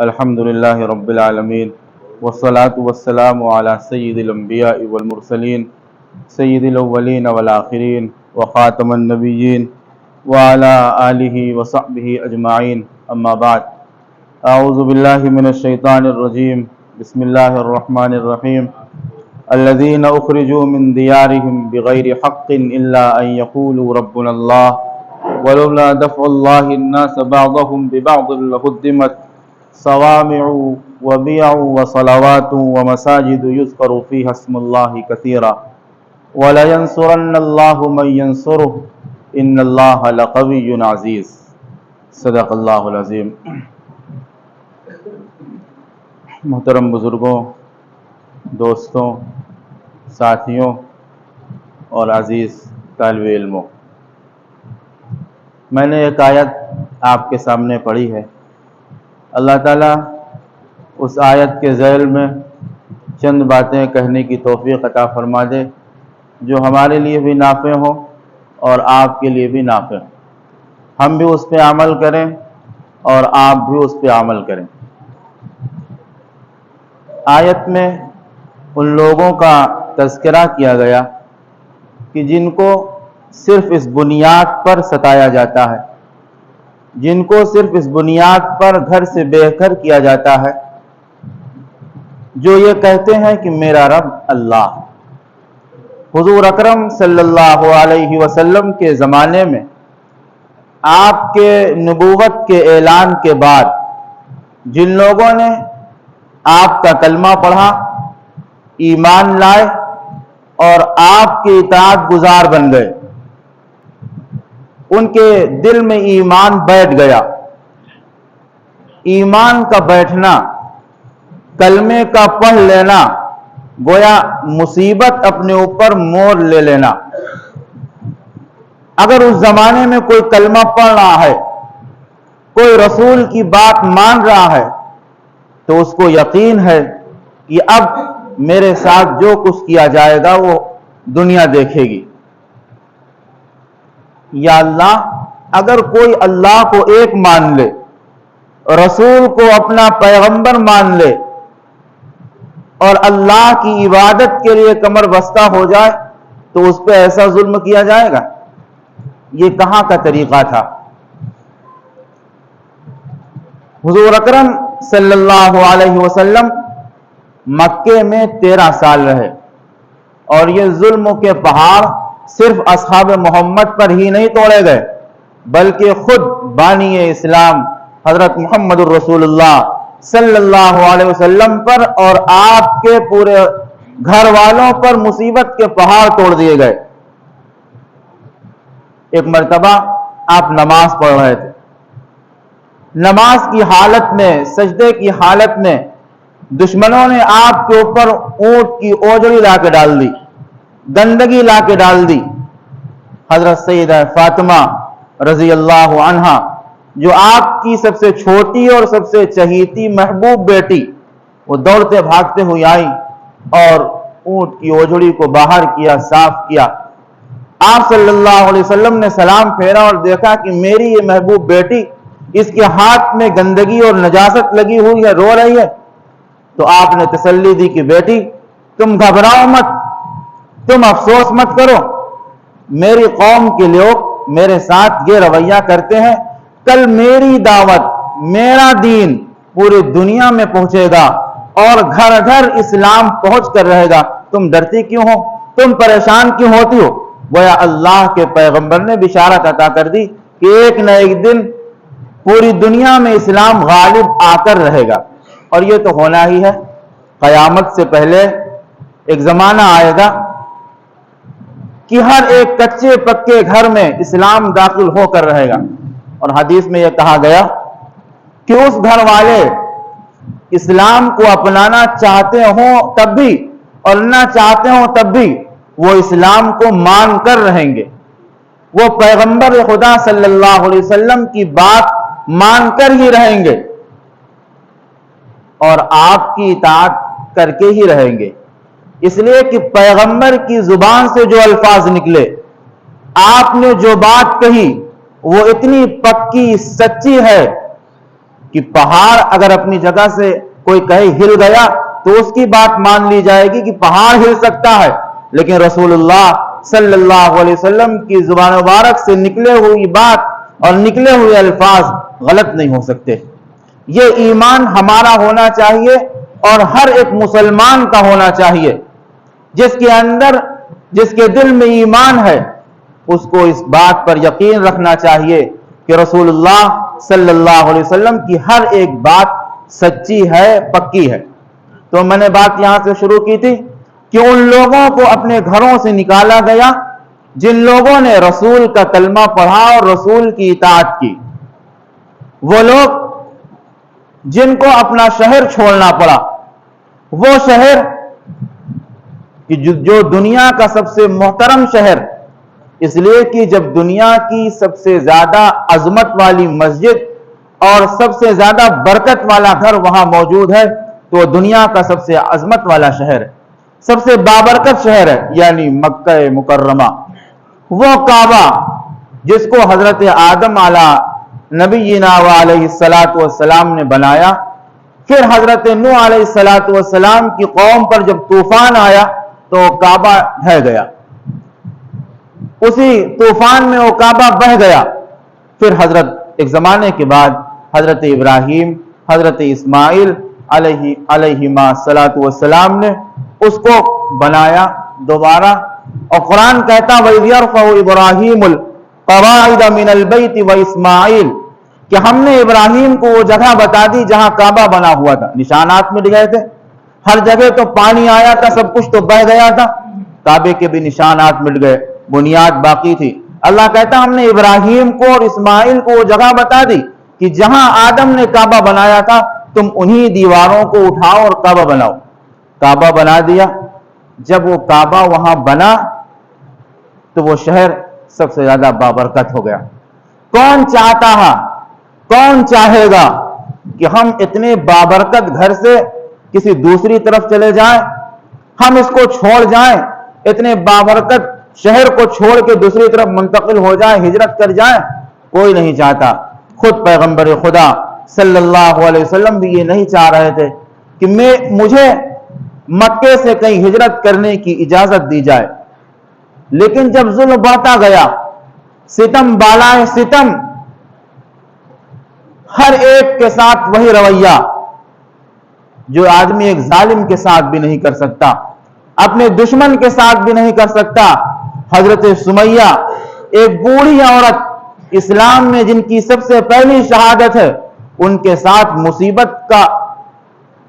الحمد للہ رب العالمین والصلاة والسلام علی سید الانبیاء والمرسلین سید الاولین والآخرین وخاتم النبیین وعلی آلہ وصحبہ اجمعین اما بعد اعوذ باللہ من الشیطان الرجیم بسم اللہ الرحمن الرحیم الذین اخرجوا من دیارہم بغیر حق الا ان یقولوا ربنا اللہ ولولا دفع اللہ الناس بعضهم ببعض لہدمت صوامع وبيع وصلوات ومساجد يذكر فيها اسم الله كثيرا ولينصرن الله من ينصره إن الله لقوي عزيز صدق اللہ العظیم۔ محترم بزرگوں، دوستوں، ساتھیوں اور عزیز طالب علموں، میں نے ایک آیت آپ کے سامنے پڑھی ہے۔ اللہ تعالیٰ اس آیت کے ذیل میں چند باتیں کہنے کی توفیق عطا فرما دے جو ہمارے لیے بھی نافع ہوں اور آپ کے لیے بھی نافع ہوں، ہم بھی اس پہ عمل کریں اور آپ بھی اس پہ عمل کریں۔ آیت میں ان لوگوں کا تذکرہ کیا گیا کہ جن کو صرف اس بنیاد پر ستایا جاتا ہے، جن کو صرف اس بنیاد پر گھر سے بے گھر کیا جاتا ہے، جو یہ کہتے ہیں کہ میرا رب اللہ۔ حضور اکرم صلی اللہ علیہ وسلم کے زمانے میں آپ کے نبوت کے اعلان کے بعد جن لوگوں نے آپ کا کلمہ پڑھا، ایمان لائے اور آپ کے اطاعت گزار بن گئے، ان کے دل میں ایمان بیٹھ گیا۔ ایمان کا بیٹھنا، کلمے کا پڑھ لینا، گویا مصیبت اپنے اوپر مول لے لینا۔ اگر اس زمانے میں کوئی کلمہ پڑھ رہا ہے، کوئی رسول کی بات مان رہا ہے، تو اس کو یقین ہے کہ اب میرے ساتھ جو کچھ کیا جائے گا وہ دنیا دیکھے گی۔ یا اللہ، اگر کوئی اللہ کو ایک مان لے، رسول کو اپنا پیغمبر مان لے اور اللہ کی عبادت کے لیے کمر بستہ ہو جائے تو اس پہ ایسا ظلم کیا جائے گا؟ یہ کہاں کا طریقہ تھا؟ حضور اکرم صلی اللہ علیہ وسلم مکے میں 13 سال رہے اور یہ ظلم کے پہاڑ صرف اصحاب محمد پر ہی نہیں توڑے گئے، بلکہ خود بانی اسلام حضرت محمد الرسول اللہ صلی اللہ علیہ وسلم پر اور آپ کے پورے گھر والوں پر مصیبت کے پہاڑ توڑ دیے گئے۔ ایک مرتبہ آپ نماز پڑھ رہے تھے، نماز کی حالت میں، سجدے کی حالت میں دشمنوں نے آپ کے اوپر اونٹ کی اوجڑی لا کے ڈال دی، گندگی لا کے ڈال دی۔ حضرت سیدہ فاطمہ رضی اللہ عنہا، جو آپ کی سب سے چھوٹی اور سب سے چہیتی محبوب بیٹی، وہ دوڑتے بھاگتے ہوئی آئی اور اونٹ کی اوجڑی کو باہر کیا، صاف کیا۔ آپ صلی اللہ علیہ وسلم نے سلام پھیرا اور دیکھا کہ میری یہ محبوب بیٹی، اس کے ہاتھ میں گندگی اور نجاست لگی ہوئی ہے، رو رہی ہے۔ تو آپ نے تسلی دی کہ بیٹی تم گھبراؤ مت، تم افسوس مت کرو، میری قوم کے لوگ میرے ساتھ یہ رویہ کرتے ہیں، کل میری دعوت، میرا دین پوری دنیا میں پہنچے گا اور گھر گھر اسلام پہنچ کر رہے گا، تم ڈرتی کیوں ہو، تم پریشان کیوں ہوتی ہو؟ گویا اللہ کے پیغمبر نے بشارت عطا کر دی کہ ایک نہ ایک دن پوری دنیا میں اسلام غالب آ کر رہے گا، اور یہ تو ہونا ہی ہے۔ قیامت سے پہلے ایک زمانہ آئے گا کہ ہر ایک کچے پکے گھر میں اسلام داخل ہو کر رہے گا، اور حدیث میں یہ کہا گیا کہ اس گھر والے اسلام کو اپنانا چاہتے ہوں تب بھی اور نہ چاہتے ہوں تب بھی وہ اسلام کو مان کر رہیں گے، وہ پیغمبر خدا صلی اللہ علیہ وسلم کی بات مان کر ہی رہیں گے اور آپ کی اطاعت کر کے ہی رہیں گے، اس لیے کہ پیغمبر کی زبان سے جو الفاظ نکلے، آپ نے جو بات کہی، وہ اتنی پکی سچی ہے کہ پہاڑ اگر اپنی جگہ سے کوئی کہے ہل گیا تو اس کی بات مان لی جائے گی کہ پہاڑ ہل سکتا ہے، لیکن رسول اللہ صلی اللہ علیہ وسلم کی زبان مبارک سے نکلے ہوئی بات اور نکلے ہوئے الفاظ غلط نہیں ہو سکتے۔ یہ ایمان ہمارا ہونا چاہیے اور ہر ایک مسلمان کا ہونا چاہیے۔ جس کے اندر، جس کے دل میں ایمان ہے، اس کو اس بات پر یقین رکھنا چاہیے کہ رسول اللہ صلی اللہ علیہ وسلم کی ہر ایک بات سچی ہے، پکی ہے۔ تو میں نے بات یہاں سے شروع کی تھی کہ ان لوگوں کو اپنے گھروں سے نکالا گیا جن لوگوں نے رسول کا کلمہ پڑھا اور رسول کی اطاعت کی، وہ لوگ جن کو اپنا شہر چھوڑنا پڑا، وہ شہر کہ جو دنیا کا سب سے محترم شہر، اس لیے کہ جب دنیا کی سب سے زیادہ عظمت والی مسجد اور سب سے زیادہ برکت والا گھر وہاں موجود ہے تو دنیا کا سب سے عظمت والا شہر ہے، سب سے بابرکت شہر ہے، یعنی مکہ مکرمہ۔ وہ کعبہ جس کو حضرت آدم علیہ نبینا علیہ السلام نے بنایا، پھر حضرت نوح علیہ السلام کی قوم پر جب طوفان آیا تو کعبہ ڈھہ گیا، اسی طوفان میں وہ کعبہ بہہ گیا۔ پھر حضرت ایک زمانے کے بعد حضرت ابراہیم، حضرت اسماعیل علیہما السلام نے اس کو بنایا دوبارہ، اور قرآن کہتا وَإِذْ يَرْفَعُ إِبْرَاهِيمُ الْقَوَاعِدَ مِنَ الْبَيْتِ وَإِسْمَاعِيلُ کہ ہم نے ابراہیم کو وہ جگہ بتا دی جہاں کعبہ بنا ہوا تھا۔ نشانات مٹ گئے تھے، ہر جگہ تو پانی آیا تھا، سب کچھ تو بہہ گیا تھا، کعبے کے بھی نشانات مٹ گئے، بنیاد باقی تھی۔ اللہ کہتا ہم نے ابراہیم کو اور اسماعیل کو وہ جگہ بتا دی کہ جہاں آدم نے کعبہ بنایا تھا تم انہی دیواروں کو اٹھاؤ اور کعبہ بناؤ۔ کعبہ بنا دیا۔ جب وہ کعبہ وہاں بنا تو وہ شہر سب سے زیادہ بابرکت ہو گیا۔ کون چاہتا ہے، کون چاہے گا کہ ہم اتنے بابرکت گھر سے کسی دوسری طرف چلے جائیں، ہم اس کو چھوڑ جائیں، اتنے بابرکت شہر کو چھوڑ کے دوسری طرف منتقل ہو جائیں، ہجرت کر جائیں؟ کوئی نہیں چاہتا۔ خود پیغمبر خدا صلی اللہ علیہ وسلم بھی یہ نہیں چاہ رہے تھے کہ مجھے مکے سے کہیں ہجرت کرنے کی اجازت دی جائے، لیکن جب ظلم بڑھتا گیا، ستم بالائے ستم، ہر ایک کے ساتھ وہی رویہ جو آدمی ایک ظالم کے ساتھ بھی نہیں کر سکتا، اپنے دشمن کے ساتھ بھی نہیں کر سکتا۔ حضرت سمیہ ایک بوڑھی عورت، اسلام میں جن کی سب سے پہلی شہادت ہے، ان کے ساتھ مصیبت کا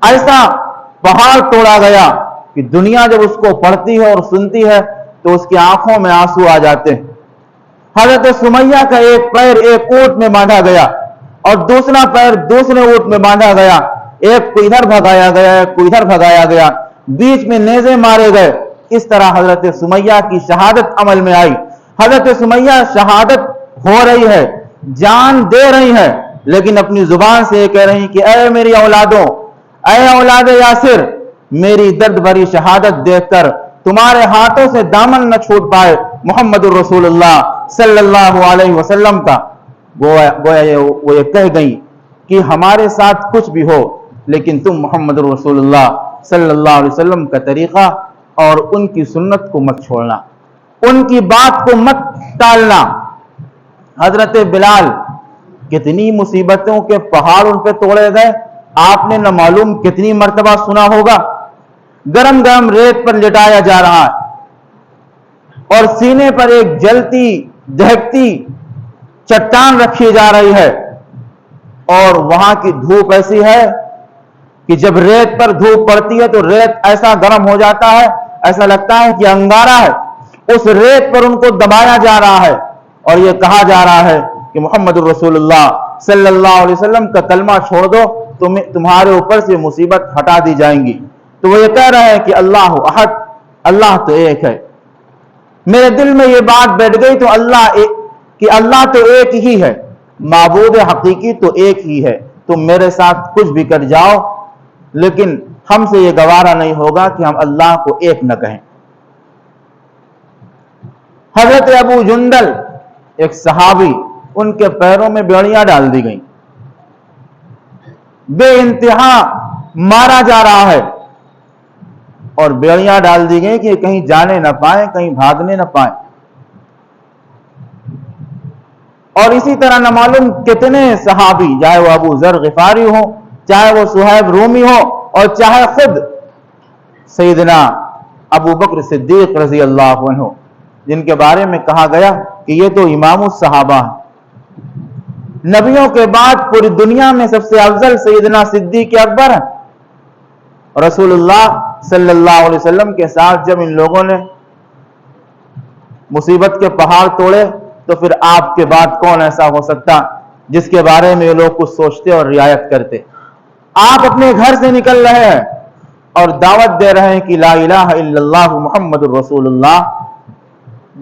ایسا پہاڑ توڑا گیا کہ دنیا جب اس کو پڑھتی ہے اور سنتی ہے تو اس کی آنکھوں میں آنسو آ جاتے ہیں۔ حضرت سمیہ کا ایک پیر ایک اونٹ میں باندھا گیا اور دوسرا پیر دوسرے اونٹ میں باندھا گیا، ایک کو ادھر بھگایا گیا، ایک کو ادھر بھگایا گیا، بیچ میں نیزے مارے گئے۔ اس طرح حضرت سمیہ کی شہادت عمل میں آئی۔ حضرت سمیہ شہادت ہو رہی ہے، جان دے رہی ہے، لیکن اپنی زبان سے یہ کہہ رہی کہ اے میری اولادوں، اے اولاد یاسر، میری درد بھری شہادت دیکھ کر تمہارے ہاتھوں سے دامن نہ چھوٹ پائے محمد الرسول اللہ صلی اللہ علیہ وسلم کا۔ گویا وہ یہ کہہ گئی کہ ہمارے ساتھ کچھ بھی ہو لیکن تم محمد الرسول اللہ صلی اللہ علیہ وسلم کا طریقہ اور ان کی سنت کو مت چھوڑنا، ان کی بات کو مت ٹالنا۔ حضرت بلال، کتنی مصیبتوں کے پہاڑ ان پہ توڑے گئے، آپ نے نہ معلوم کتنی مرتبہ سنا ہوگا۔ گرم گرم ریت پر لٹایا جا رہا ہے اور سینے پر ایک جلتی دہکتی چٹان رکھی جا رہی ہے، اور وہاں کی دھوپ ایسی ہے کہ جب ریت پر دھوپ پڑتی ہے تو ریت ایسا گرم ہو جاتا ہے، ایسا لگتا ہے کہ انگارہ ہے۔ اس ریت پر ان کو دبایا جا رہا ہے اور یہ کہا جا رہا ہے کہ محمد الرسول اللہ صلی اللہ علیہ وسلم کا کلمہ چھوڑ دو، تمہارے اوپر سے مصیبت ہٹا دی جائیں گی۔ تو وہ یہ کہہ رہے ہیں کہ اللہ احد، اللہ تو ایک ہے۔ میرے دل میں یہ بات بیٹھ گئی تو اللہ تو ایک ہی ہے، معبود حقیقی تو ایک ہی ہے۔ تم میرے ساتھ کچھ بھی کر جاؤ لیکن ہم سے یہ گوارا نہیں ہوگا کہ ہم اللہ کو ایک نہ کہیں۔ حضرت ابو جندل ایک صحابی، ان کے پیروں میں بیڑیاں ڈال دی گئیں، بے انتہا مارا جا رہا ہے اور بیڑیاں ڈال دی گئی کہ کہیں جانے نہ پائیں، کہیں بھاگنے نہ پائیں۔ اور اسی طرح نہ معلوم کتنے صحابی، چاہے وہ ابو ذر غفاری ہو، چاہے وہ صہیب رومی ہو، اور چاہے خود سیدنا ابو بکر صدیق رضی اللہ عنہ، جن کے بارے میں کہا گیا کہ یہ تو امام الصحابہ ہیں۔ نبیوں کے بعد پوری دنیا میں سب سے افضل سیدنا صدیق اکبر ہیں۔ رسول اللہ صلی اللہ علیہ وسلم کے ساتھ جب ان لوگوں نے مصیبت کے پہاڑ توڑے تو پھر آپ کے بعد کون ایسا ہو سکتا جس کے بارے میں یہ لوگ کچھ سوچتے اور رعایت کرتے۔ آپ اپنے گھر سے نکل رہے ہیں اور دعوت دے رہے ہیں کہ لا الہ الا اللہ محمد الرسول اللہ،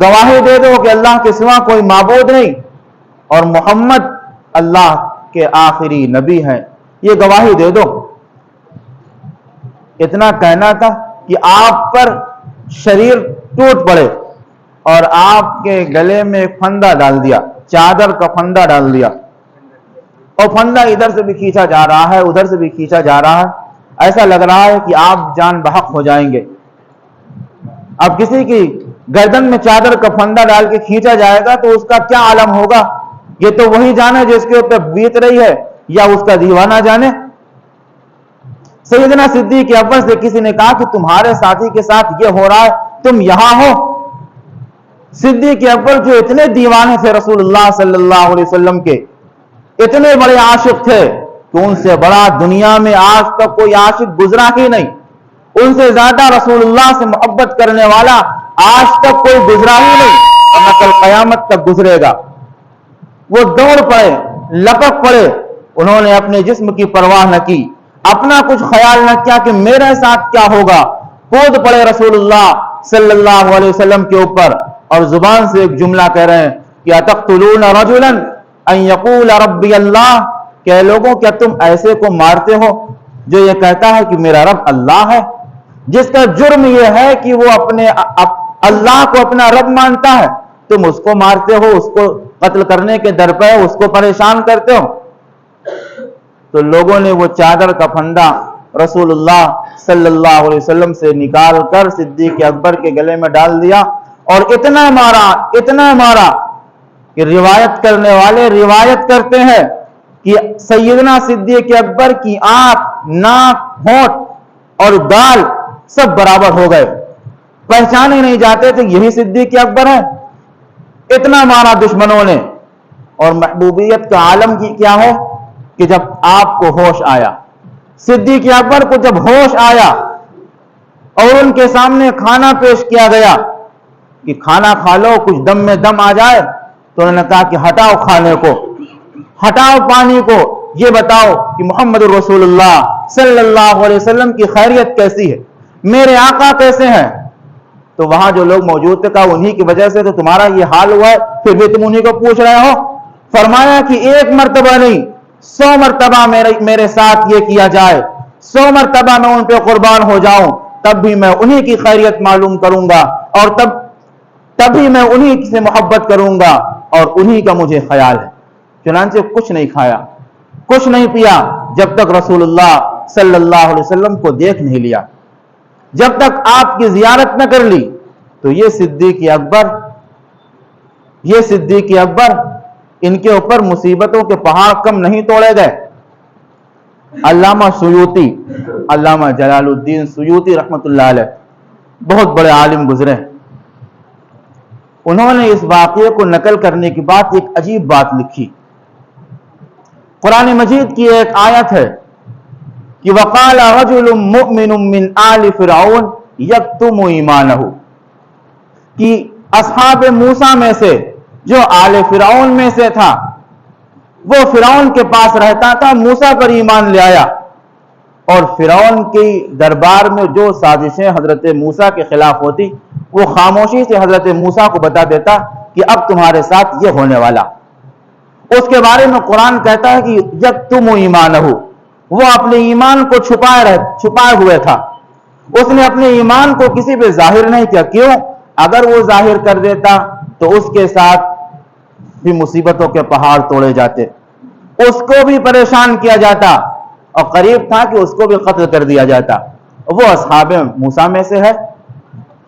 گواہی دے دو کہ اللہ کے سوا کوئی معبود نہیں اور محمد اللہ کے آخری نبی ہیں، یہ گواہی دے دو۔ اتنا کہنا تھا کہ آپ پر شریر ٹوٹ پڑے اور آپ کے گلے میں ایک پھندا ڈال دیا، چادر کا پھندا ڈال دیا، اور پھندا ادھر سے بھی کھینچا جا رہا ہے، ادھر سے بھی کھینچا جا رہا ہے، ایسا لگ رہا ہے کہ آپ جان بحق ہو جائیں گے۔ اب کسی کی گردن میں چادر کا پھندا ڈال کے کھینچا جائے گا تو اس کا کیا عالم ہوگا؟ یہ تو وہی جانے جس کے اوپر بیت رہی ہے یا اس کا دیوانہ جانے۔ سیدنا صدیق اکبر سے کسی نے کہا کہ تمہارے ساتھی کے ساتھ یہ ہو رہا ہے، تم یہاں ہو؟ صدیق اکبر جو اتنے دیوانے تھے رسول اللہ صلی اللہ علیہ وسلم کے، اتنے بڑے عاشق تھے کہ ان سے بڑا دنیا میں آج تک کوئی عاشق گزرا ہی نہیں، ان سے زیادہ رسول اللہ سے محبت کرنے والا آج تک کوئی گزرا ہی نہیں اور نہ کل قیامت تک گزرے گا۔ وہ دوڑ پڑے، لپک پڑے، انہوں نے اپنے جسم کی پرواہ نہ کی، اپنا کچھ خیال نہ کیا کہ میرے ساتھ کیا ہوگا، کود پڑے رسول اللہ صلی اللہ علیہ وسلم کے اوپر اور زبان سے ایک جملہ کہہ رہے ہیں کہ اتقتلون رجلا ان یقول ربی اللہ، کہ لوگوں کیا تم ایسے کو مارتے ہو جو یہ کہتا ہے کہ میرا رب اللہ ہے، جس کا جرم یہ ہے کہ وہ اپنے اللہ کو اپنا رب مانتا ہے، تم اس کو مارتے ہو، اس کو قتل کرنے کے در پہ اس کو پریشان کرتے ہو۔ تو لوگوں نے وہ چادر کا پھندا رسول اللہ صلی اللہ علیہ وسلم سے نکال کر صدیق اکبر کے گلے میں ڈال دیا اور اتنا مارا کہ روایت کرنے والے روایت کرتے ہیں کہ سیدنا صدیق اکبر کی آنکھ، ناک، ہونٹ اور گال سب برابر ہو گئے، پہچانے نہیں جاتے تھے یہی صدیق اکبر ہے۔ اتنا مارا دشمنوں نے۔ اور محبوبیت کا عالم کی کیا ہے کہ جب آپ کو ہوش آیا، صدیق اکبر کو جب ہوش آیا اور ان کے سامنے کھانا پیش کیا گیا کہ کھانا کھا لو، کچھ دم میں دم آ جائے، تو انہوں نے کہا کہ ہٹاؤ کھانے کو، ہٹاؤ پانی کو، یہ بتاؤ کہ محمد رسول اللہ صلی اللہ علیہ وسلم کی خیریت کیسی ہے، میرے آقا کیسے ہیں؟ تو وہاں جو لوگ موجود تھے کہا انہی کی وجہ سے تو تمہارا یہ حال ہوا ہے، پھر بھی تم انہی کو پوچھ رہے ہو۔ فرمایا کہ ایک مرتبہ نہیں، 100 مرتبہ میرے ساتھ یہ کیا جائے، 100 مرتبہ میں ان پہ قربان ہو جاؤں، تب بھی میں انہی کی خیریت معلوم کروں گا اور تب بھی میں انہی سے محبت کروں گا اور انہی کا مجھے خیال ہے۔ چنانچہ کچھ نہیں کھایا، کچھ نہیں پیا جب تک رسول اللہ صلی اللہ علیہ وسلم کو دیکھ نہیں لیا، جب تک آپ کی زیارت نہ کر لی۔ تو یہ صدیق اکبر ان کے اوپر مصیبتوں کے پہاڑ کم نہیں توڑے گئے۔ علامہ سیوطی، علامہ جلال الدین سیوطی رحمت اللہ علیہ بہت بڑے عالم گزرے، انہوں نے اس واقعے کو نقل کرنے کے بعد ایک عجیب بات لکھی۔ قرآن مجید کی ایک آیت ہے کہ وَقَالَ رَجُلٌ مُؤْمِنٌ مِّنْ آلِ فِرْعَوْنَ يَكْتُمُ ایمانہ، کہ اصحاب موسیٰ میں سے جو آل فرعون میں سے تھا، وہ فرعون کے پاس رہتا تھا، موسیٰ پر ایمان لے آیا، اور فرعون کی دربار میں جو سازشیں حضرت موسیٰ کے خلاف ہوتی وہ خاموشی سے حضرت موسیٰ کو بتا دیتا کہ اب تمہارے ساتھ یہ ہونے والا۔ اس کے بارے میں قرآن کہتا ہے کہ یکتم ایمانہ، وہ اپنے ایمان کو چھپائے ہوئے تھا، اس نے اپنے ایمان کو کسی پہ ظاہر نہیں کیا۔ کیوں؟ اگر وہ ظاہر کر دیتا تو اس کے ساتھ بھی مصیبتوں کے پہاڑ توڑے جاتے، اس کو بھی پریشان کیا جاتا، اور قریب تھا کہ اس کو بھی قتل کر دیا جاتا. وہ اصحاب موسیٰ میں سے ہے,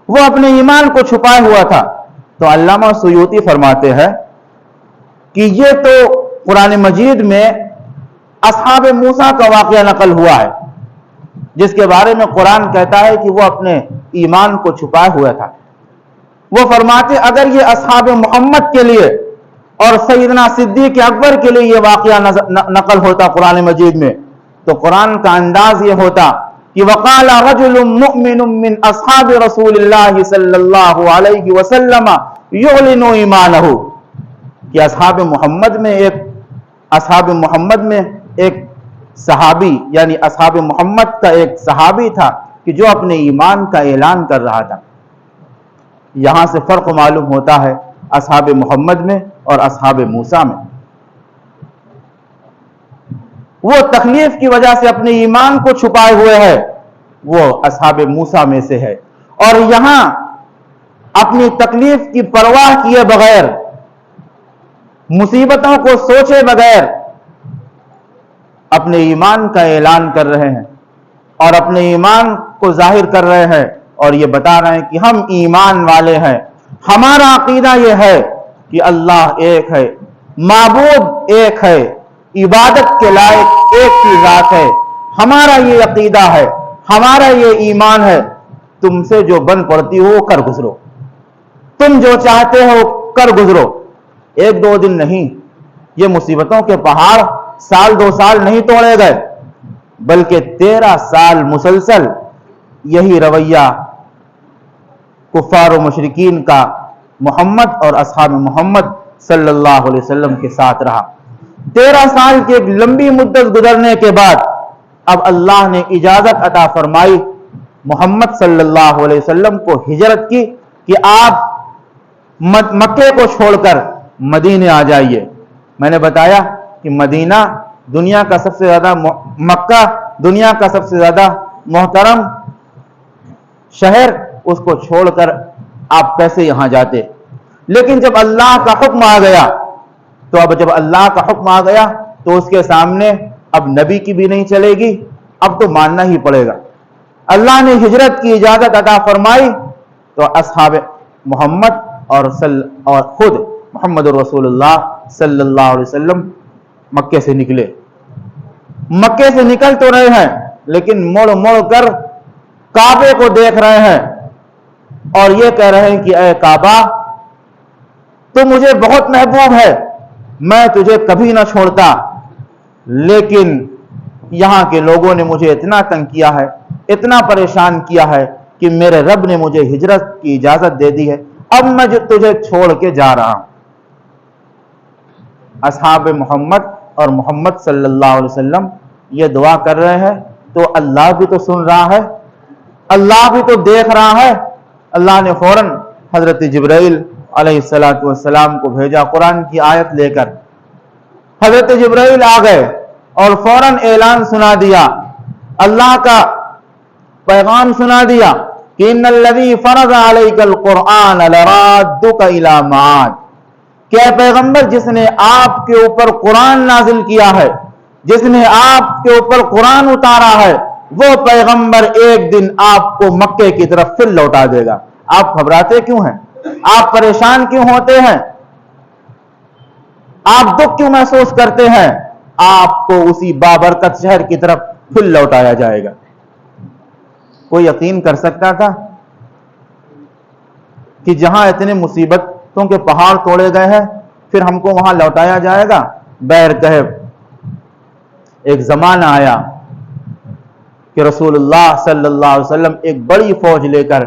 وہ اپنے ایمان کو چھپائے ہوا تھا. تو علامہ سیوطی فرماتے ہیں کہ یہ تو قرآن مجید میں اصحاب موسیٰ کا واقعہ نقل ہوا ہے, جس کے بارے میں قرآن کہتا ہے کہ وہ اپنے ایمان کو چھپائے ہوا تھا. وہ فرماتے اگر یہ اصحاب محمد کے لیے اور سیدنا صدیق اکبر کے لیے یہ واقعہ نقل ہوتا قرآن مجید میں, تو قرآن کا انداز یہ ہوتا کہ وقال رجل مؤمن من اصحاب رسول اللہ صلی اللہ علیہ وسلم یعلن ایمانہ, کہ اصحاب محمد میں ایک صحابی, یعنی اصحاب محمد کا ایک صحابی تھا کہ جو اپنے ایمان کا اعلان کر رہا تھا. یہاں سے فرق معلوم ہوتا ہے اصحاب محمد میں اور اصحاب موسیٰ میں. وہ تکلیف کی وجہ سے اپنے ایمان کو چھپائے ہوئے ہے, وہ اصحاب موسیٰ میں سے ہے. اور یہاں اپنی تکلیف کی پرواہ کیے بغیر, مصیبتوں کو سوچے بغیر اپنے ایمان کا اعلان کر رہے ہیں اور اپنے ایمان کو ظاہر کر رہے ہیں, اور یہ بتا رہے ہیں کہ ہم ایمان والے ہیں. ہمارا عقیدہ یہ ہے کہ اللہ ایک ہے, معبود ایک ہے, عبادت کے لائق ایک کی ذات ہے. ہمارا یہ عقیدہ ہے, ہمارا یہ ایمان ہے. تم سے جو بن پڑتی ہو وہ کر گزرو, تم جو چاہتے ہو کر گزرو. ایک دو دن نہیں, یہ مصیبتوں کے پہاڑ سال دو سال نہیں توڑے گئے, بلکہ 13 سال مسلسل یہی رویہ کفار و مشرکین کا محمد اور اصحاب محمد صلی اللہ علیہ وسلم کے ساتھ رہا. 13 سال کی ایک لمبی مدت گزرنے کے بعد اب اللہ نے اجازت عطا فرمائی محمد صلی اللہ علیہ وسلم کو ہجرت کی کہ آپ مکے کو چھوڑ کر مدینے آ جائیے. میں نے بتایا کہ مدینہ دنیا کا سب سے زیادہ, مکہ دنیا کا سب سے زیادہ محترم شہر, اس کو چھوڑ کر آپ کیسے یہاں جاتے. لیکن جب اللہ کا حکم آ گیا جب اللہ کا حکم آ گیا تو اس کے سامنے اب نبی کی بھی نہیں چلے گی, اب تو ماننا ہی پڑے گا. اللہ نے ہجرت کی اجازت عطا فرمائی تو اصحاب محمد اور خود محمد رسول اللہ صلی اللہ علیہ وسلم مکے سے نکلے. مکے سے نکل تو رہے ہیں لیکن مڑ مڑ کر کعبے کو دیکھ رہے ہیں اور یہ کہہ رہے ہیں کہ اے کعبہ, تو مجھے بہت محبوب ہے, میں تجھے کبھی نہ چھوڑتا, لیکن یہاں کے لوگوں نے مجھے اتنا تنگ کیا ہے, اتنا پریشان کیا ہے کہ میرے رب نے مجھے ہجرت کی اجازت دے دی ہے, اب میں تجھے چھوڑ کے جا رہا ہوں. اصحاب محمد اور محمد صلی اللہ علیہ وسلم یہ دعا کر رہے ہیں تو اللہ بھی تو سن رہا ہے, اللہ بھی تو دیکھ رہا ہے. اللہ نے فوراً حضرت جبرائیل علیہ السلام کو بھیجا قرآن کی آیت لے کر. حضرت جبرائیل آ گئے اور فوراً اعلان سنا دیا, اللہ کا پیغام سنا دیا کہ ان الذی فرض علیک القرآن لرادک الی معاد, کہ اے پیغمبر جس نے آپ کے اوپر قرآن نازل کیا ہے, جس نے آپ کے اوپر قرآن اتارا ہے, وہ پیغمبر ایک دن آپ کو مکے کی طرف پھر لوٹا دے گا. آپ گھبراتے کیوں ہیں؟ آپ پریشان کیوں ہوتے ہیں؟ آپ دکھ کیوں محسوس کرتے ہیں؟ آپ کو اسی بابرکت شہر کی طرف پھر لوٹایا جائے گا. کوئی یقین کر سکتا تھا کہ جہاں اتنے مصیبتوں کے پہاڑ توڑے گئے ہیں پھر ہم کو وہاں لوٹایا جائے گا؟ بہر کہب ایک زمانہ آیا کہ رسول اللہ صلی اللہ علیہ وسلم ایک بڑی فوج لے کر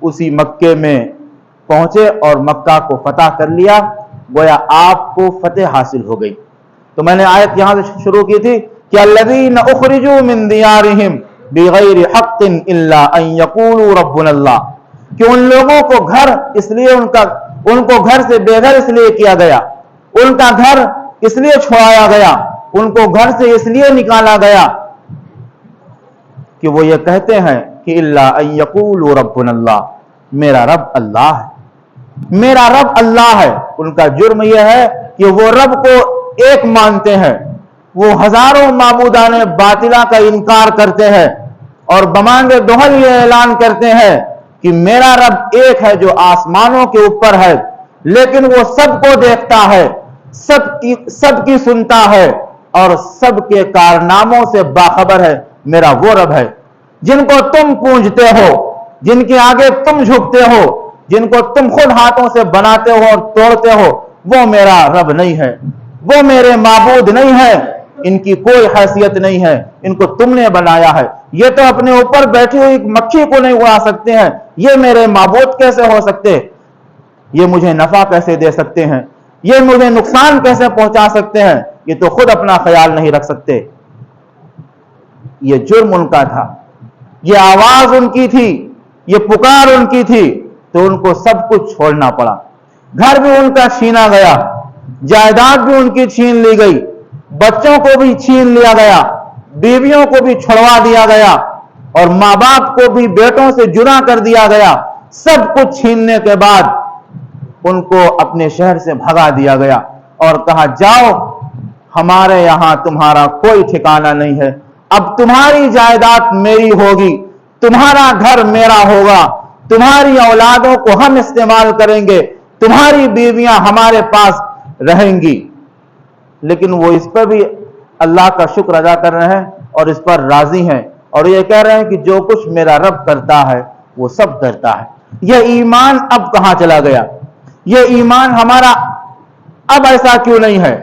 اسی مکے میں پہنچے اور مکہ کو فتح کر لیا, گویا آپ کو فتح حاصل ہو گئی. تو میں نے آیت یہاں سے شروع کی تھی کہ الذین اخرجوا من دیارہم بغیر حق الا ان یقولوا ربنا اللہ, کہ ان لوگوں کو گھر اس لیے ان کو گھر سے بے گھر اس لیے کیا گیا, ان کا گھر اس لیے چھوڑایا گیا, ان کو گھر سے اس لیے نکالا گیا کہ وہ یہ کہتے ہیں کہ الا ان یقولوا ربنا اللہ, میرا رب اللہ ہے, میرا رب اللہ ہے. ان کا جرم یہ ہے کہ وہ رب کو ایک مانتے ہیں, وہ ہزاروں معبودان باطلہ کا انکار کرتے ہیں اور بمانگ دوہل یہ اعلان کرتے ہیں کہ میرا رب ایک ہے جو آسمانوں کے اوپر ہے، لیکن وہ سب کو دیکھتا ہے، سب کی سنتا ہے اور سب کے کارناموں سے باخبر ہے۔ میرا وہ رب ہے جن کو تم پوجتے ہو، جن کے آگے تم جھکتے ہو، جن کو تم خود ہاتھوں سے بناتے ہو اور توڑتے ہو، وہ میرا رب نہیں ہے، وہ میرے معبود نہیں ہے، ان کی کوئی حیثیت نہیں ہے، ان کو تم نے بنایا ہے۔ یہ تو اپنے اوپر بیٹھی ہوئی مکھی کو نہیں اڑا سکتے ہیں، یہ میرے معبود کیسے ہو سکتے؟ یہ مجھے نفع کیسے دے سکتے ہیں؟ یہ مجھے نقصان کیسے پہنچا سکتے ہیں؟ یہ تو خود اپنا خیال نہیں رکھ سکتے۔ یہ جرم ان کا تھا، یہ آواز ان کی تھی، یہ پکار ان کی تھی، تو ان کو سب کچھ چھوڑنا پڑا۔ گھر بھی ان کا چھینا گیا، جائیداد بھی ان کی چھین لی گئی، بچوں کو بھی چھین لیا گیا، بیویوں کو بھی چھڑوا دیا گیا اور ماں باپ کو بھی بیٹوں سے جدا کر دیا گیا۔ سب کچھ چھیننے کے بعد ان کو اپنے شہر سے بھگا دیا گیا اور کہا جاؤ، ہمارے یہاں تمہارا کوئی ٹھکانہ نہیں ہے، اب تمہاری جائیداد میری ہوگی، تمہارا گھر میرا ہوگا، تمہاری اولادوں کو ہم استعمال کریں گے، تمہاری بیویاں ہمارے پاس رہیں گی۔ لیکن وہ اس پر بھی اللہ کا شکر ادا کر رہے ہیں اور اس پر راضی ہیں اور یہ کہہ رہے ہیں کہ جو کچھ میرا رب کرتا ہے وہ سب کرتا ہے۔ یہ ایمان اب کہاں چلا گیا؟ یہ ایمان ہمارا اب ایسا کیوں نہیں ہے؟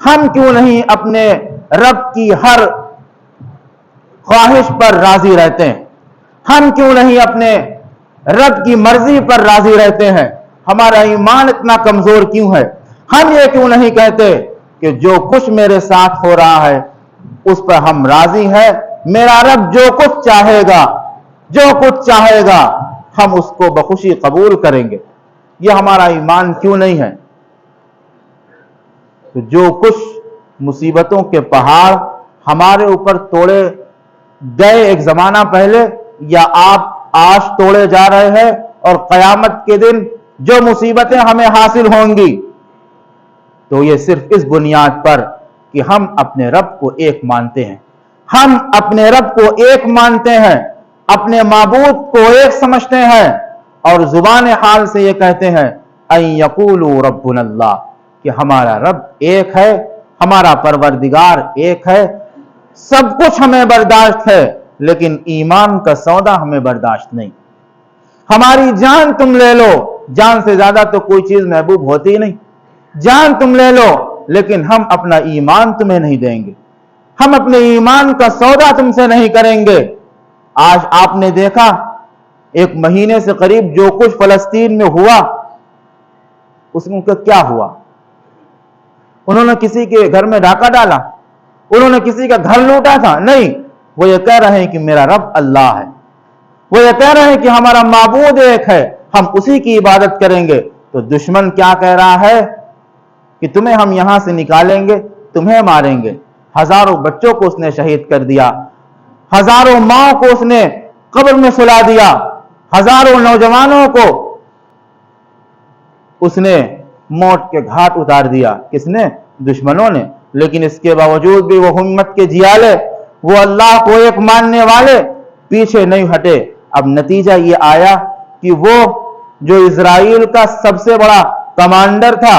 ہم کیوں نہیں اپنے رب کی ہر خواہش پر راضی رہتے ہیں؟ ہم کیوں نہیں اپنے رب کی مرضی پر راضی رہتے ہیں؟ ہمارا ایمان اتنا کمزور کیوں ہے؟ ہم یہ کیوں نہیں کہتے کہ جو کچھ میرے ساتھ ہو رہا ہے اس پر ہم راضی ہیں، میرا رب جو کچھ چاہے گا، جو کچھ چاہے گا ہم اس کو بخوشی قبول کریں گے؟ یہ ہمارا ایمان کیوں نہیں ہے؟ تو جو کچھ مصیبتوں کے پہاڑ ہمارے اوپر توڑے گئے ایک زمانہ پہلے، یا آپ آج توڑے جا رہے ہیں، اور قیامت کے دن جو مصیبتیں ہمیں حاصل ہوں گی، تو یہ صرف اس بنیاد پر کہ ہم اپنے رب کو ایک مانتے ہیں، ہم اپنے رب کو ایک مانتے ہیں، اپنے معبود کو ایک سمجھتے ہیں اور زبان حال سے یہ کہتے ہیں ان یقولوا ربنا اللہ، کہ ہمارا رب ایک ہے، ہمارا پروردگار ایک ہے، سب کچھ ہمیں برداشت ہے لیکن ایمان کا سودا ہمیں برداشت نہیں۔ ہماری جان تم لے لو، جان سے زیادہ تو کوئی چیز محبوب ہوتی ہی نہیں، جان تم لے لو لیکن ہم اپنا ایمان تمہیں نہیں دیں گے، ہم اپنے ایمان کا سودا تم سے نہیں کریں گے۔ آج آپ نے دیکھا ایک مہینے سے قریب جو کچھ فلسطین میں ہوا، اس میں کیا ہوا؟ انہوں نے کسی کے گھر میں ڈاکہ ڈالا؟ انہوں نے کسی کا گھر لوٹا تھا؟ نہیں، وہ یہ کہہ رہے ہیں کہ میرا رب اللہ ہے، وہ یہ کہہ رہے ہیں کہ ہمارا معبود ایک ہے، ہم اسی کی عبادت کریں گے۔ تو دشمن کیا کہہ رہا ہے کہ تمہیں ہم یہاں سے نکالیں گے، تمہیں ماریں گے۔ ہزاروں بچوں کو اس نے شہید کر دیا، ہزاروں ماں کو اس نے قبر میں سلا دیا، ہزاروں نوجوانوں کو اس نے موت کے گھاٹ اتار دیا۔ کس نے؟ دشمنوں نے۔ لیکن اس کے باوجود بھی وہ ہمت کے جیالے، وہ اللہ کو ایک ماننے والے پیچھے نہیں ہٹے۔ اب نتیجہ یہ آیا کہ وہ جو اسرائیل کا سب سے بڑا کمانڈر تھا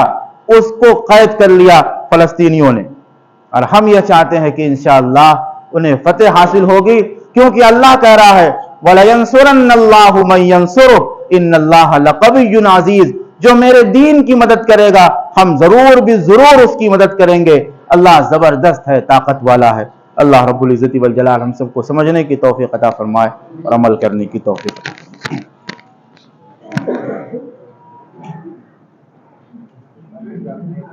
اس کو قید کر لیا فلسطینیوں نے، اور ہم یہ چاہتے ہیں کہ انشاءاللہ انہیں فتح حاصل ہوگی، کیونکہ اللہ کہہ رہا ہے وَلَيَنْصُرَنَّ اللَّهُ مَن يَنْصُرُهُ إِنَّ اللَّهَ لَقَوِيٌّ عَزِيزٌ۔ جو میرے دین کی مدد کرے گا ہم ضرور بھی ضرور اس کی مدد کریں گے۔ اللہ زبردست ہے، طاقت والا ہے۔ اللہ رب العزت والجلال ہم سب کو سمجھنے کی توفیق عطا فرمائے اور عمل کرنے کی توفیق عطا فرمائے۔